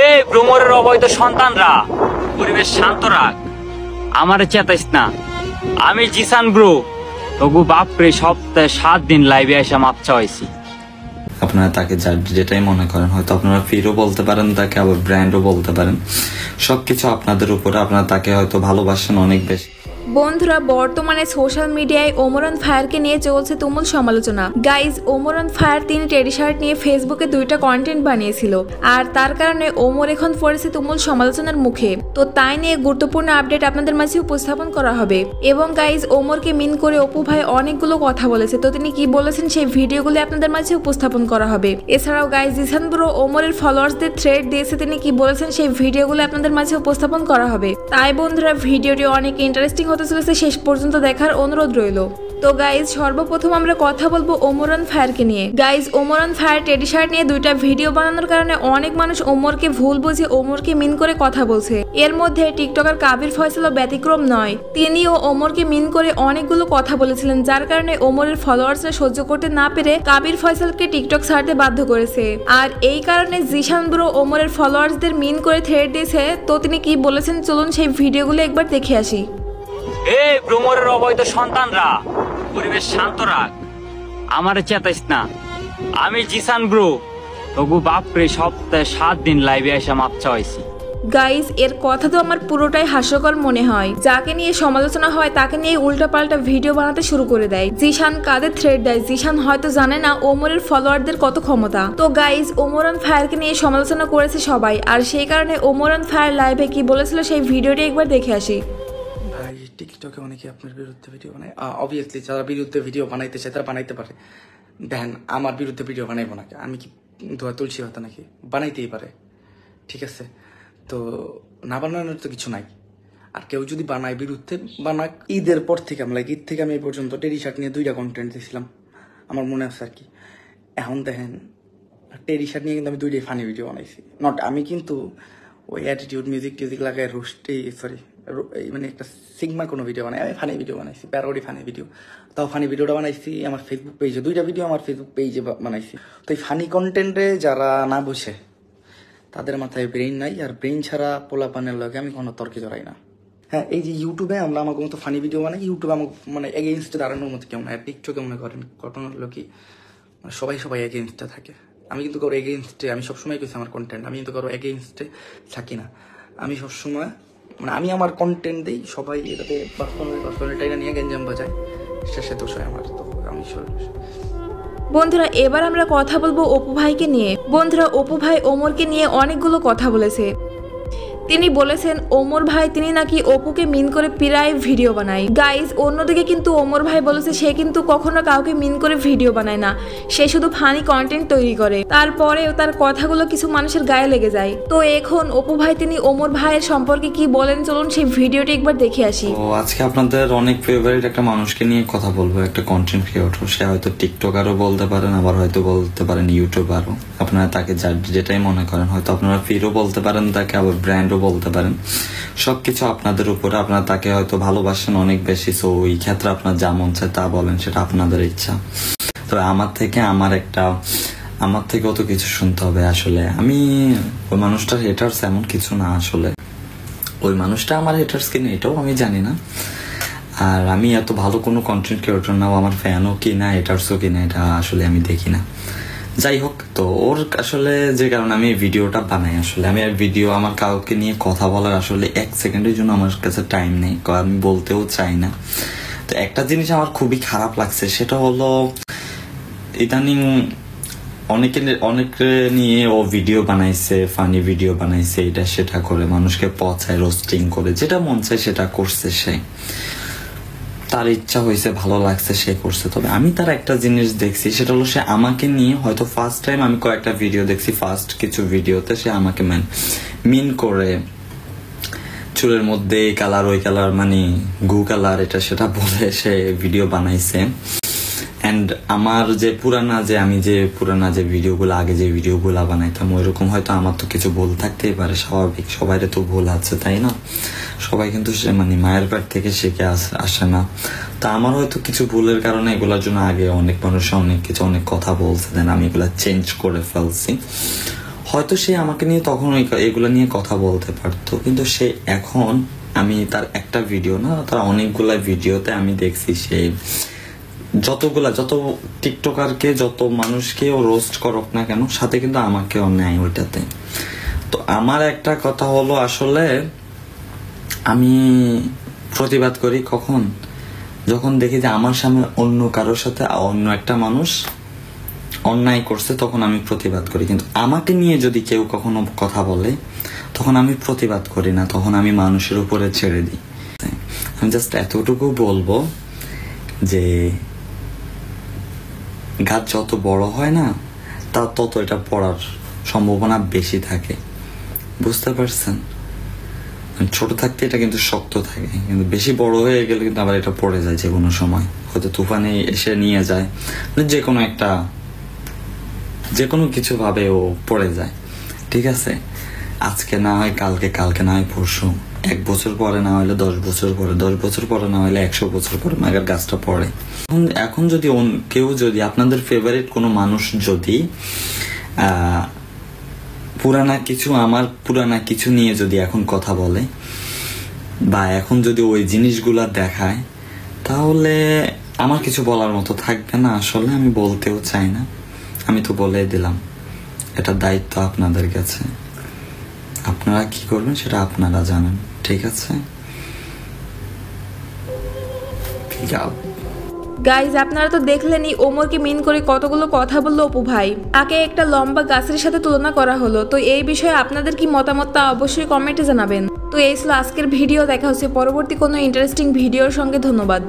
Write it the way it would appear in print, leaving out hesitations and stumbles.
এই ভ্রমরের অবৈধ সন্তানরা পরিবেশ শান্ত রাখ, আমারে চেতাইস না। আমি জিসান ব্রো, তবু বাপরে সপ্তাহে 7 দিন লাইভে এসে মাপ চাইছি। আপনারা তাকে যেটাই মনে করেন, হয়তো আপনারা ফিরও বলতে পারেন তাকে, আবার ব্র্যান্ডও বলতে পারেন, সবকিছু আপনাদের উপরে। আপনারা তাকে হয়তো ভালোবাসেন অনেক বেশি। বন্ধুরা, বর্তমানে সোশ্যাল মিডিয়ায় ওমর অন ফায়ারকে নিয়ে চলছে তুমুল সমালোচনা। গাইজ, ওমর অন ফায়ার তিনি টেডি শার্ট নিয়ে ফেসবুকে 2টা কন্টেন্ট বানিয়েছিল, আর তার কারণে ওমর এখন পড়েছে তুমুল সমালোচনার মুখে। তো তাই নিয়ে গুরুত্বপূর্ণ আপডেট আপনাদের মাঝে উপস্থাপন করা হবে। এবং গাইজ, ওমরকে মিন করে অপু ভাই অনেকগুলো কথা বলেছে, তো তিনি কি বলেছেন সেই ভিডিওগুলি আপনাদের মাঝে উপস্থাপন করা হবে। এছাড়াও গাইজ, জিসান ব্রো ওমরের ফলোয়ার্সদের থ্রেড দিয়েছে, তিনি কি বলেছেন সেই ভিডিওগুলো আপনাদের মাঝে উপস্থাপন করা হবে। তাই বন্ধুরা, ভিডিওটি অনেক ইন্টারেস্টিং হতে চলেছে, শেষ পর্যন্ত দেখার অনুরোধ রইল। তো গাইজ, সর্বপ্রথম আমরা কথা বলবো ওমর অন ফায়ারকে নিয়ে। Guys, Omar on fire teddy shirt নিয়ে 2টা ভিডিও বানানোর কারণে অনেক মানুষ ওমরকে ভুল বুঝে ওমরকে মিন করে কথা বলছে। এর মধ্যে টিকটকার কাবির ফয়সালও ব্যতিক্রম নয়, তিনিও ওমরকে মিন করে অনেকগুলো কথা বলেছিলেন, যার কারণে ওমরের ফলোয়ার্সরা সহ্য করতে না পেরে কাবির ফয়সালকে টিকটক ছাড়তে বাধ্য করেছে। আর এই কারণে জিসান ব্রো ওমরের ফলোয়ার্সদের মিন করে থ্রেড দিয়েছে। তো তিনি কি বলেছেন চলুন সেই ভিডিওগুলো একবার দেখে আসি। এই ভ্রমরের অবৈধ সন্তানরা পরিবেশ শান্ত রাখ, আমারে চেতাইস না। আমি জিসান ব্রো, তবু বাপরে সপ্তাহে 7 দিন লাইভে এসে মাপ চাইছি। গাইজ, এর কথা তো আমার পুরোটাই হাস্যকর মনে হয়। যাকে নিয়ে সমালোচনা হয় তাকে নিয়ে উল্টাপাল্টা ভিডিও বানাতে শুরু করে দেয়। জিসান কাদের থ্রেড দেয়, জিসান হয়তো জানে না ওমরের ফলোয়ারদের কত ক্ষমতা। তো গাইজ, ওমর অন ফায়ারকে নিয়ে সমালোচনা করেছে সবাই, আর সেই কারণে ওমর অন ফায়ার লাইভে কি বলেছিল সেই ভিডিওটি একবার দেখে আসি। টিকটকে অনেকে আপনার বিরুদ্ধে ভিডিও বানায়, অবভিয়াসলি যারা বিরুদ্ধে ভিডিও বানাইতে চায় তারা বানাইতে পারে। দেখেন, আমার বিরুদ্ধে ভিডিও বানাইবো নাকি? আমি কি ধোয়া তুলসী হতো নাকি? বানাইতেই পারে, ঠিক আছে। তো না বানানোর তো কিছু নাই। আর কেউ যদি বানায় বিরুদ্ধে বানাক। ঈদের পর থেকে ঈদ থেকে আমি এই পর্যন্ত টেডি শার্ট নিয়ে 2টা কন্টেন্ট দিয়েছিলাম, আমার মনে আছে আর কি। এখন দেখেন, টেডি শার্ট নিয়ে কিন্তু আমি 2টাই ফানি ভিডিও বানাইছি। নট আমি কিন্তু ওই অ্যাটিটিউড মিউজিক টিউজিক লাগায় মানে একটা সিগমা কোনো ভিডিও বানাই, আমি ফানি ভিডিও বানাইছি, প্যারোডি ফানি ভিডিও। তাও ফানি ভিডিওটা বানাইছি আমার ফেসবুক পেজে, 2টা ভিডিও আমার ফেসবুক পেজে বানাইছি। তো এই ফানি কন্টেন্টে যারা না বসে, তাদের মাথায় ব্রেইন নাই, আর ব্রেইন ছাড়া পোলাপানের লগে আমি কোনো তর্কে জড়াই না। হ্যাঁ, এই যে ইউটিউবে আমরা আমার মতো ফানি ভিডিও বানাই, ইউটিউবে আমার মানে এগেইনস্টে দাঁড়ানোর মতো কেউ না। টিকটকে মনে করেন ঘটনা হলো কি, মানে সবাই এগেইনস্টে থাকে। আমি কিন্তু কারো এগেইনস্টে, আমি সবসময় কিছু আমার কন্টেন্ট, আমি কিন্তু কারো এগেইনস্টে থাকি না। আমি সবসময় মানে আমি আমার কন্টেন্ট দিই, সবাই এটাতে পার্সোনাল টাইনা নিয়ে গেঞ্জাম বাজায়, শেষে দোষ হয় আমার। তো আমি বন্ধুরা, এবার আমরা কথা বলবো অপু ভাইকে নিয়ে। বন্ধুরা, অপু ভাই ওমরকে নিয়ে অনেকগুলো কথা বলেছে। তিনি বলেছেন ওমর ভাই তিনি নাকি অপুকে মিন করে প্রায় ভিডিও বানায়। গাইজ, অন্যদিকে কিন্তু ওমর ভাই বলেছে সে কিন্তু কখনো কাউকে মিন করে ভিডিও বানায় না, সে শুধু ফানি কন্টেন্ট তৈরি করে। তারপরেও তার কথাগুলো কিছু মানুষের গায়ে লেগে যায়। তো এখন অপু ভাই তিনি ওমর ভাইয়ের সম্পর্কে কি বলেন চলুন সেই ভিডিওটি একবার দেখে আসি। তো আজকে আপনাদের অনেক ফেভারিট একটা মানুষকে নিয়ে কথা বলবো, একটা কন্টেন্ট ক্রিয়েটর। সে হয়তো টিকটকারও বলতে পারেন, আবার হয়তো বলতে পারেন ইউটিউবারও। আপনারা তাকে যেটাই মনে করেন, হয়তো আপনারা ফিরও বলতে পারেন তাকে, আবার ব্র্যান্ডও বলতে পারেন, সবকিছু আপনাদের উপরে। আপনারা তাকে হয়তো ভালোবাসেন অনেক বেশি, সো ওই ক্ষেত্রে আপনার যা মন চায় তা বলেন, সেটা আপনাদের ইচ্ছা। তো আমার থেকেও তো কিছু শুনতে হবে। আসলে আমি ওই মানুষটার হেটার্স এমন কিছু না, আসলে ওই মানুষটা আমার হেটার্স কিনা এটাও আমি জানি না। আর আমি এত ভালো কোনো কন্টেন্ট ক্রিয়েটর না, আমার ফ্যানও কিনা হেটার্সও কিনা এটা আসলে আমি দেখি না। যাই হোক, তো ওর আসলে যে কারণে আমি ভিডিওটা বানাই, আসলে আমি ভিডিও আমার কাউকে নিয়ে কথা বলার আসলে 1 সেকেন্ডের জন্য আমার কাছে টাইম নেই, আমি বলতেও চাই না। তো একটা জিনিস আমার খুবই খারাপ লাগছে, সেটা হলো ইদানিং অনেকে নিয়ে ও ভিডিও বানাইছে, ফানি ভিডিও বানাইছে, এটা সেটা করে মানুষকে পচায়, রোস্টিং করে, যেটা মন চায় সেটা করছে। সে তার ইচ্ছা হয়েছে, ভালো লাগছে, সে করছে। তবে আমি তার একটা জিনিস দেখছি, সেটা হলো সে আমাকে নিয়ে হয়তো ফার্স্ট টাইম আমি কয়েকটা ভিডিও দেখছি, ফার্স্ট কিছু ভিডিওতে সে আমাকে মিন করে চুলের মধ্যে এই কালার ওই কালার, মানে গু কালার, এটা সেটা বলে সে ভিডিও বানাইছে। এন্ড আমার যে পুরানা যে ভিডিওগুলো, আগে যে ভিডিওগুলো বানাইতাম, ওইরকম হয়তো আমার তো কিছু ভুল থাকতেই পারে, স্বাভাবিক, সবাইরে তো ভুল আছে, তাই না? সবাই কিন্তু মানে মায়ের পেট থেকে শিখে আসে না। তা আমার হয়তো কিছু ভুলের কারণে এগুলোর জন্য আগে অনেক মানুষ অনেক কথা বলছে, দেন আমি এগুলা চেঞ্জ করে ফেলছি। হয়তো সে আমাকে নিয়ে তখন এগুলো নিয়ে কথা বলতে পারতো, কিন্তু সে এখন, আমি তার একটা ভিডিও না, তার অনেকগুলা ভিডিওতে আমি দেখছি সে যত টিকটকারকে, যত মানুষকে ও রোস্ট করুক না কেন, সাথে কিন্তু আমাকেও নেয় ওইটাতে। তো আমার একটা কথা হলো, আসলে আমি প্রতিবাদ করি কখন, যখন দেখি যে আমার সামনে অন্য কারোর সাথে অন্য একটা মানুষ অন্যায় করছে, তখন আমি প্রতিবাদ করি। কিন্তু আমাকে নিয়ে যদি কেউ কখনো কথা বলে, তখন আমি প্রতিবাদ করি না, তখন আমি মানুষের উপরে ছেড়ে দিই। আমি জাস্ট এতটুকু বলবো যে গাছ যত বড় হয় না, তার তত এটা পড়ার সম্ভাবনা বেশি থাকে, বুঝতে পারছেন? ছোট থাকতে এটা কিন্তু শক্ত থাকে, কিন্তু বেশি বড় হয়ে গেলে কিন্তু আবার এটা পড়ে যায় যে কোনো সময়, হয়তো তুফানে এসে নিয়ে যায়, যে কোনো কিছু ভাবে ও পড়ে যায়। ঠিক আছে, আজকে না হয় কালকে, কালকে না হয় পরশু, 1 বছর পরে না হলে 10 বছর পরে, 10 বছর পরে না হলে 100 বছর পরে মাগার গাছটা পড়ে। এখন যদি কেউ যদি আপনাদের ফেভারিট কোনো মানুষ যদি আমার পুরানা কিছু নিয়ে যদি এখন কথা বলে, বা এখন যদি ওই জিনিসগুলা দেখায়, তাহলে আমার কিছু বলার মতো থাকবে না। আসলে আমি বলতেও চাই না, আমি তো বলে দিলাম, এটা দায়িত্ব আপনাদের কাছে, আপনারা কি করবেন সেটা আপনারা জানেন। ঠিক আছে, গাইজ আপনারা তো দেখলেনই ওমরকে মিন করে কতগুলো কথা বললো অপু ভাই, তাকে একটা লম্বা গাছের সাথে তুলনা করা হলো। তো এই বিষয়ে আপনাদের কি মতামত তা অবশ্যই কমেন্টে জানাবেন। তো এই ছিল আজকের ভিডিও, দেখা হচ্ছে পরবর্তী কোনো ইন্টারেস্টিং ভিডিওর সঙ্গে। ধন্যবাদ।